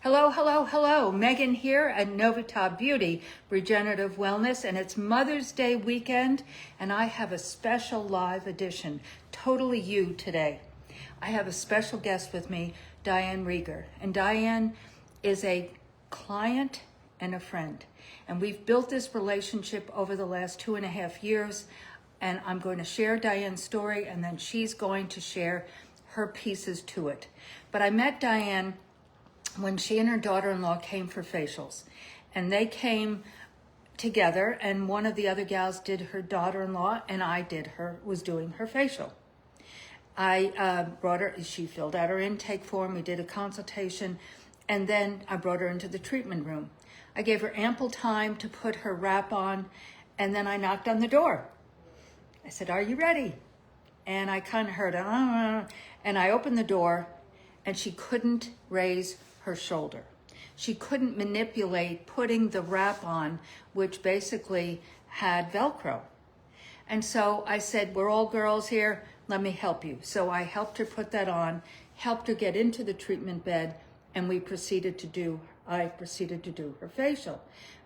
Hello, hello, hello. Megan here at Novita Beauty Regenerative Wellness, and it's Mother's Day weekend, and I have a special live edition, totally you today. I have a special guest with me, Diane Reger, and Diane is a client and a friend, and we've built this relationship over the last 2.5 years, and I'm going to share Diane's story, and then she's going to share her pieces to it. But I met Diane when she and her daughter-in-law came for facials, and they came together, and one of the other gals did her daughter-in-law, and was doing her facial. I brought her, she filled out her intake form, we did a consultation, and then I brought her into the treatment room. I gave her ample time to put her wrap on, and then I knocked on the door. I said, "Are you ready?" And I kind of heard, and I opened the door, and she couldn't raise her shoulder. She couldn't manipulate putting the wrap on, which basically had Velcro. And so I said, "We're all girls here, let me help you." So I helped her put that on, helped her get into the treatment bed, and I proceeded to do her facial.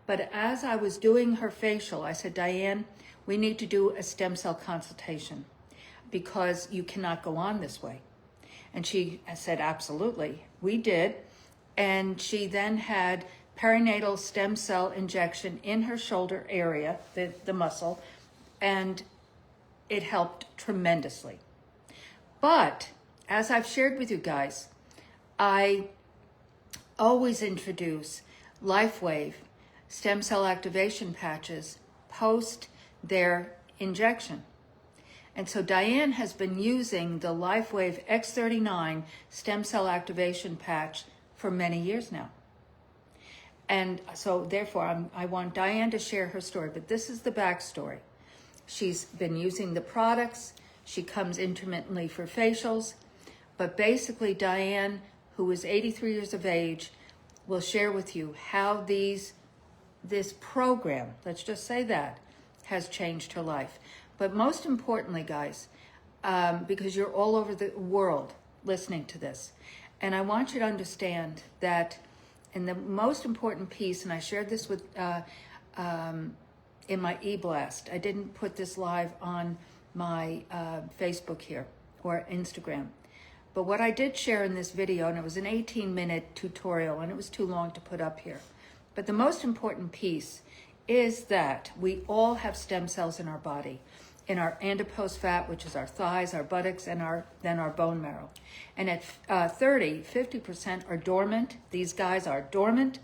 But as I was doing her facial, I said, "Diane, we need to do a stem cell consultation because you cannot go on this way." And she said, "Absolutely." We did. And she then had perinatal stem cell injection in her shoulder area, the muscle, and it helped tremendously. But as I've shared with you guys, I always introduce LifeWave stem cell activation patches post their injection. And so Diane has been using the LifeWave X39 stem cell activation patch for many years now. And so therefore, I want Diane to share her story, but this is the backstory. She's been using the products. She comes intermittently for facials, but basically Diane, who is 83 years of age, will share with you how this program, let's just say that, has changed her life. But most importantly, guys, because you're all over the world listening to this, and I want you to understand that in the most important piece, and I shared this with in my e-blast. I didn't put this live on my Facebook here or Instagram. But what I did share in this video, and it was an 18-minute tutorial, and it was too long to put up here. But the most important piece is that we all have stem cells in our body, in our adipose fat, which is our thighs, our buttocks, and then our bone marrow. And at 50% are dormant. These guys are dormant.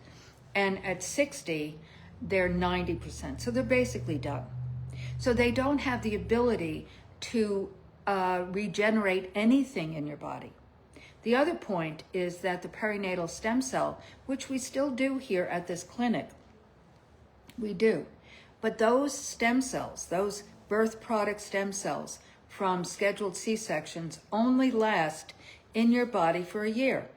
And at 60, they're 90%. So they're basically done. So they don't have the ability to regenerate anything in your body. The other point is that the perinatal stem cell, which we still do here at this clinic, we do. But those stem cells, those birth product stem cells from scheduled C-sections only last in your body for a year.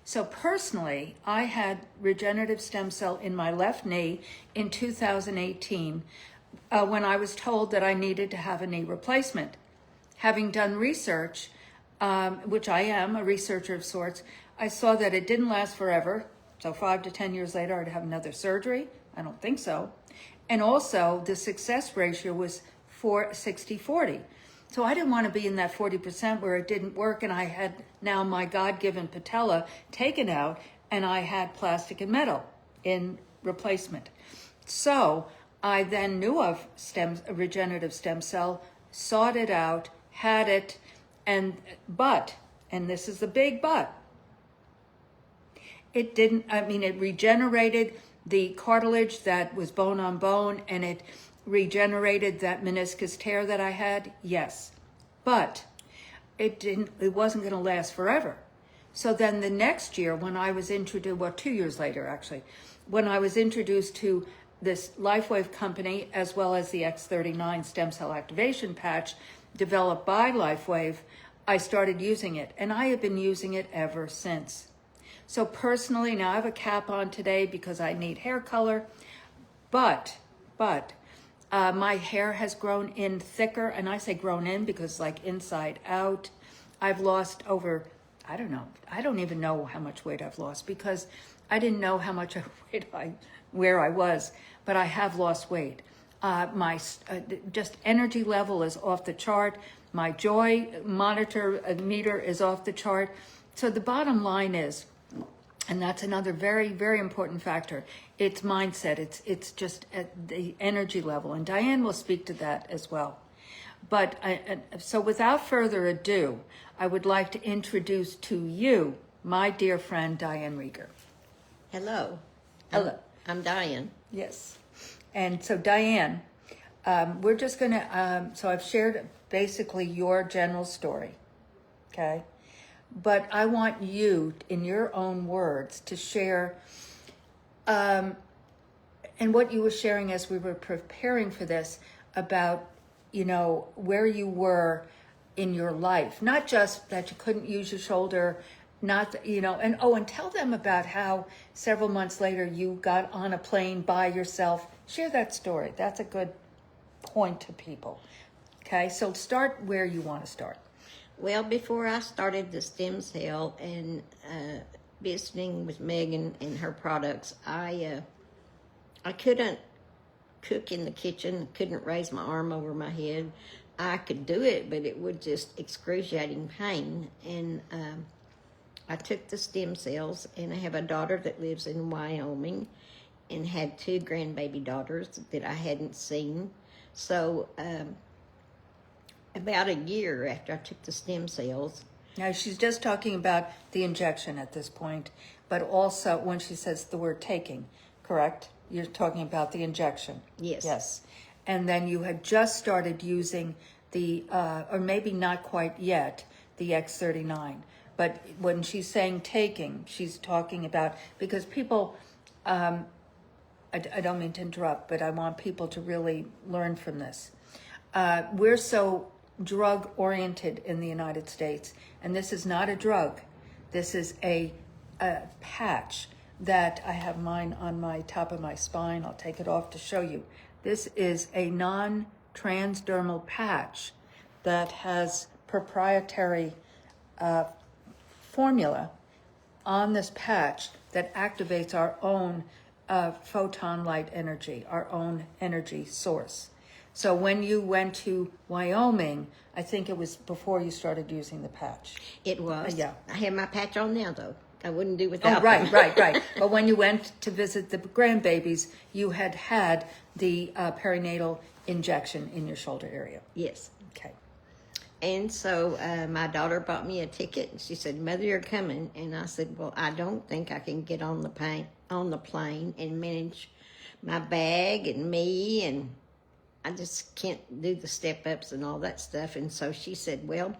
So personally, I had regenerative stem cell in my left knee in 2018 when I was told that I needed to have a knee replacement. Having done research, which I am a researcher of sorts, I saw that it didn't last forever. So 5 to 10 years later, I'd have another surgery. I don't think so. And also the success ratio was 60-40. So I didn't want to be in that 40% where it didn't work and I had now my God-given patella taken out and I had plastic and metal in replacement. So I then knew of regenerative stem cell, sought it out, had it, and this is the big but, it regenerated the cartilage that was bone on bone, and it regenerated that meniscus tear that I had, yes. But it wasn't going to last forever. So then the next year when I was introduced, 2 years later actually, when I was introduced to this LifeWave company as well as the X39 stem cell activation patch developed by LifeWave, I started using it, and I have been using it ever since. So personally, now I have a cap on today because I need hair color, but my hair has grown in thicker, and I say grown in because like inside out. I've lost over I don't know. I don't even know how much weight I've lost because I didn't know how much weight where I was, but I have lost weight. My just energy level is off the chart. My joy meter is off the chart. So the bottom line is, and that's another very, very important factor, it's mindset. It's just at the energy level. And Diane will speak to that as well. But so without further ado, I would like to introduce to you my dear friend, Diane Reger. Hello. Hello. I'm Diane. Yes. And so Diane, we're just going to, so I've shared basically your general story, okay? But I want you, in your own words, to share, and what you were sharing as we were preparing for this about, you know, where you were in your life, not just that you couldn't use your shoulder, not that, you know, and tell them about how several months later you got on a plane by yourself. Share that story. That's a good point to people. Okay, so start where you want to start. Well, before I started the stem cell and visiting with Megan and her products, I couldn't cook in the kitchen, couldn't raise my arm over my head. I could do it, but it would just excruciating pain. And I took the stem cells, and I have a daughter that lives in Wyoming and had 2 grandbaby daughters that I hadn't seen. So about a year after I took the stem cells. Now, she's just talking about the injection at this point, but also when she says the word taking, correct? You're talking about the injection. Yes. Yes. And then you had just started using the, or maybe not quite yet, the X39. But when she's saying taking, she's talking about, because people, I don't mean to interrupt, but I want people to really learn from this. We're so drug oriented in the United States, and this is not a drug. This is a patch that I have mine on my top of my spine. I'll take it off to show you. This is a non-transdermal patch that has proprietary formula on this patch that activates our own photon light energy, our own energy source. So when you went to Wyoming, I think it was before you started using the patch. It was. Yeah. I have my patch on now, though. I wouldn't do without right, them. right. But when you went to visit the grandbabies, you had the perinatal injection in your shoulder area. Yes. Okay. And so my daughter bought me a ticket, and she said, "Mother, you're coming." And I said, "Well, I don't think I can get on the plane and manage my bag and me, and I just can't do the step-ups and all that stuff." And so she said, "Well,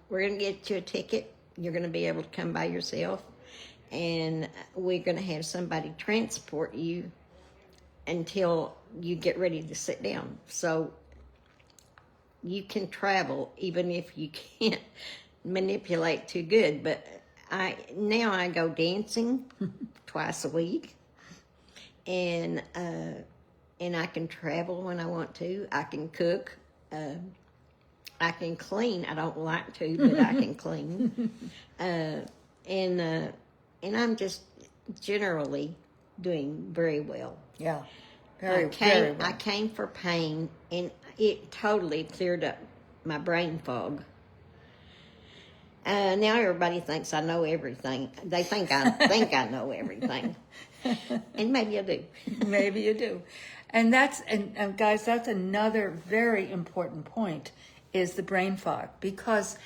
we're going to get you a ticket. You're going to be able to come by yourself, and we're going to have somebody transport you until you get ready to sit down. So you can travel even if you can't manipulate too good." But now I go dancing twice a week, and I can travel when I want to. I can cook. I can clean. I don't like to, but I can clean. And I'm just generally doing very well. Yeah. Very well. I came for pain, and it totally cleared up my brain fog. Now everybody thinks I know everything. They think I know everything. And maybe I do. Maybe you do. And guys, that's another very important point, is the brain fog, because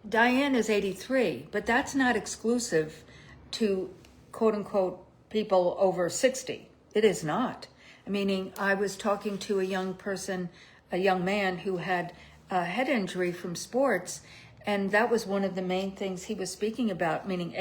Diane is 83, but that's not exclusive to quote unquote people over 60. It is not. Meaning, I was talking to a young man who had a head injury from sports, and that was one of the main things he was speaking about, meaning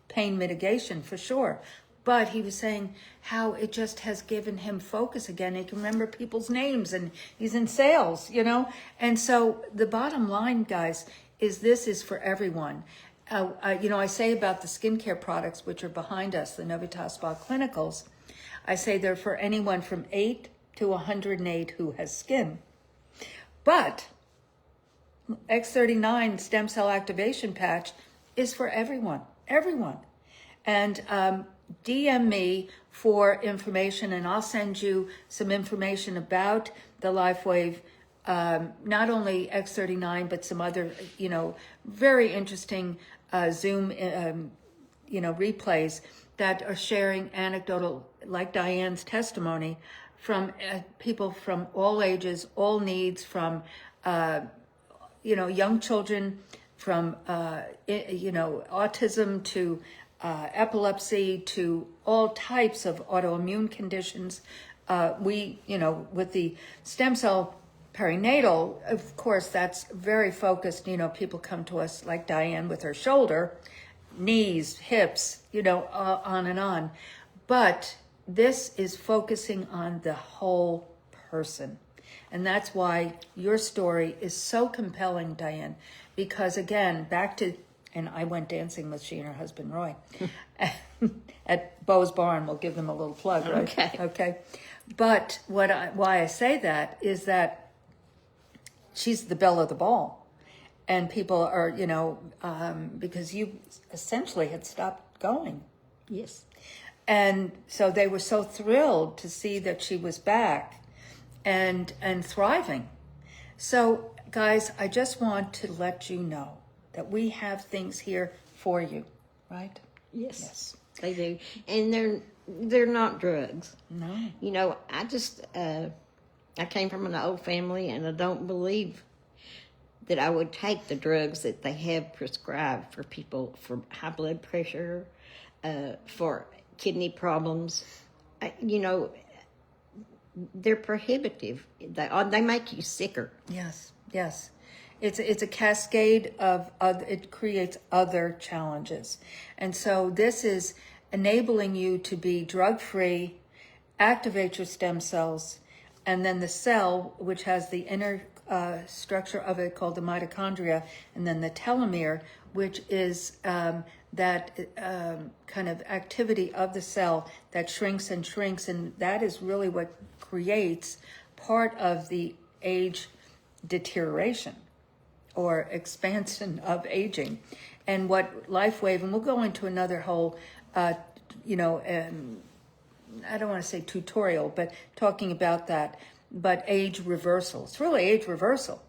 pain mitigation for sure. But he was saying how it just has given him focus again. He can remember people's names, and he's in sales, you know? And so the bottom line, guys, is this is for everyone. I say about the skincare products, which are behind us, the Novita Spa Clinicals, I say they're for anyone from 8 to 108 who has skin. But X39 stem cell activation patch is for everyone, everyone. And DM me for information, and I'll send you some information about the LifeWave, not only X39, but some other, very interesting Zoom, replays that are sharing anecdotal, like Diane's testimony, from people from all ages, all needs, from, young children, from, autism to epilepsy to all types of autoimmune conditions. With the stem cell perinatal, of course, that's very focused. People come to us like Diane with her shoulder, knees, hips, on and on. But this is focusing on the whole person. And that's why your story is so compelling, Diane, because again, and I went dancing with she and her husband, Roy, at Beau's Barn. We'll give them a little plug, right? Okay. But why I say that is that she's the belle of the ball. And people are, because you essentially had stopped going. Yes. And so they were so thrilled to see that she was back and thriving. So, guys, I just want to let you know that we have things here for you, right? Yes. They do. And they're not drugs. No. I just, I came from an old family, and I don't believe that I would take the drugs that they have prescribed for people for high blood pressure, for kidney problems. They're prohibitive. They make you sicker. Yes. It's a cascade of it creates other challenges. And so this is enabling you to be drug-free, activate your stem cells, and then the cell, which has the inner structure of it called the mitochondria, and then the telomere, which is that kind of activity of the cell that shrinks and shrinks, and that is really what creates part of the age deterioration or expansion of aging. And what LifeWave, and we'll go into another whole, I don't want to say tutorial, but talking about that, but age reversal. It's really age reversal.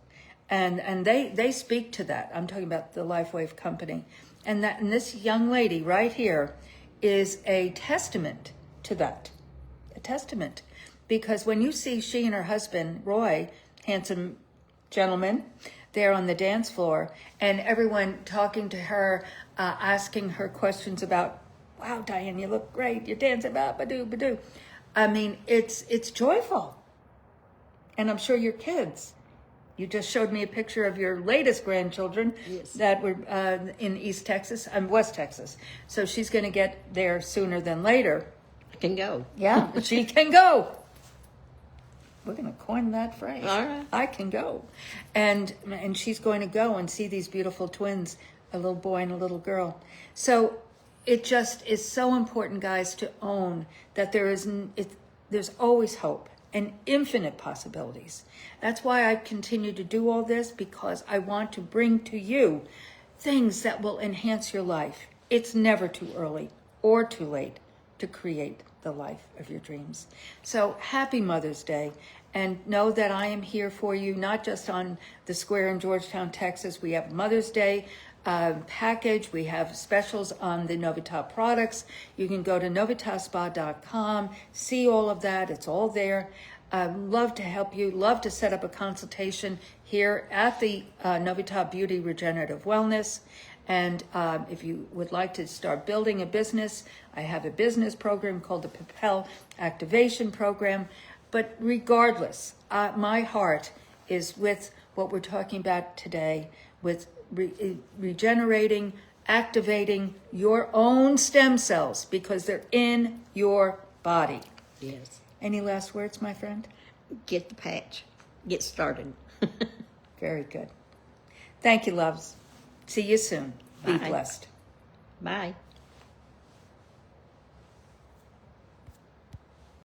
And they speak to that. I'm talking about the LifeWave company. And this young lady right here is a testament to that. A testament. Because when you see she and her husband, Roy, handsome gentleman, there on the dance floor, and everyone talking to her, asking her questions about, wow, Diane, you look great. You're dancing, ba-ba-doo, ba-doo. I mean, it's joyful. And I'm sure your kids, you just showed me a picture of your latest grandchildren. Yes. That were in East Texas, West Texas. So she's going to get there sooner than later. I can go. Yeah, she can go. We're going to coin that phrase. All right. I can go. And she's going to go and see these beautiful twins, a little boy and a little girl. So it just is so important, guys, to own that there's always hope and infinite possibilities. That's why I continue to do all this, because I want to bring to you things that will enhance your life. It's never too early or too late to create the life of your dreams. So happy Mother's Day, and know that I am here for you, not just on the square in Georgetown, Texas. We have Mother's Day package. We have specials on the Novita products. You can go to novitaspa.com, see all of that. It's all there. Love to help you, love to set up a consultation here at the Novita Beauty Regenerative Wellness. And if you would like to start building a business, I have a business program called the Propel Activation Program. But regardless, my heart is with what we're talking about today, with regenerating, activating your own stem cells, because they're in your body. Yes. Any last words, my friend? Get the patch. Get started. Very good. Thank you, loves. See you soon. Be Bye. blessed. Bye.